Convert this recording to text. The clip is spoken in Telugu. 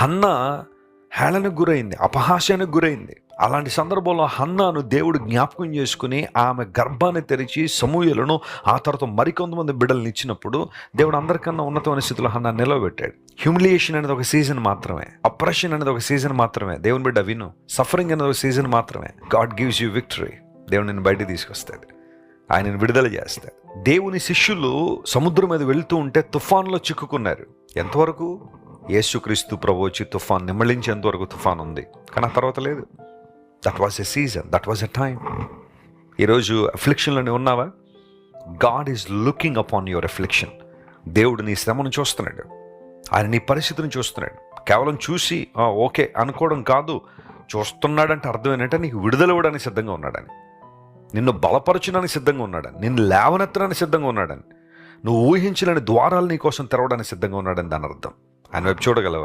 హన్నా హేళనకు గురైంది, అపహాస్యానికి గురైంది. అలాంటి సందర్భంలో హన్నాను దేవుడు జ్ఞాపకం చేసుకుని ఆమె గర్భాన్ని తెరిచి సమూయేలును ఆ తర్వాత మరికొంతమంది బిడ్డలను ఇచ్చినప్పుడు దేవుడు అందరికన్నా ఉన్నతమైన స్థితిలో హన్నా నిలవబెట్టాడు. హ్యూమిలియేషన్ అనేది ఒక సీజన్ మాత్రమే, అప్రెషన్ అనేది ఒక సీజన్ మాత్రమే. దేవుని బిడ్డ విను, సఫరింగ్ అనేది ఒక సీజన్ మాత్రమే. God gives you victory. దేవుడు నిన్ను బయటికి తీసుకొస్తాడు, ఆయనను విడుదల చేస్తాడు. దేవుని శిష్యులు సముద్రం మీద వెళ్తూ ఉంటే తుఫాన్లో చిక్కుకున్నారు. ఎంతవరకు? యేసుక్రీస్తు ప్రభు వచ్చి తుఫాన్ నిమ్మళించేంతవరకు తుఫాన్ ఉంది, కానీ ఆ తర్వాత లేదు. That was a season, that was a time. ఈరోజు అఫ్లిక్షన్లోనే ఉన్నావా? God is looking upon your affliction. దేవుడు నీ శ్రమను చూస్తున్నాడు, ఆయన నీ పరిస్థితిని చూస్తున్నాడు. కేవలం చూసి ఓకే అనుకోవడం కాదు, చూస్తున్నాడంటే అర్థం ఏంటంటే నీకు విడుదల ఇవ్వడానికి సిద్ధంగా ఉన్నాడని, నిన్ను బలపరచడానికి సిద్ధంగా ఉన్నాడని, నిన్ను లేవనెత్తడానికి సిద్ధంగా ఉన్నాడని, నువ్వు ఊహించలేని ద్వారాలు నీ కోసం తెరవడానికి సిద్ధంగా ఉన్నాడని దాని అర్థం. ఆయన వైపు చూడగలవా?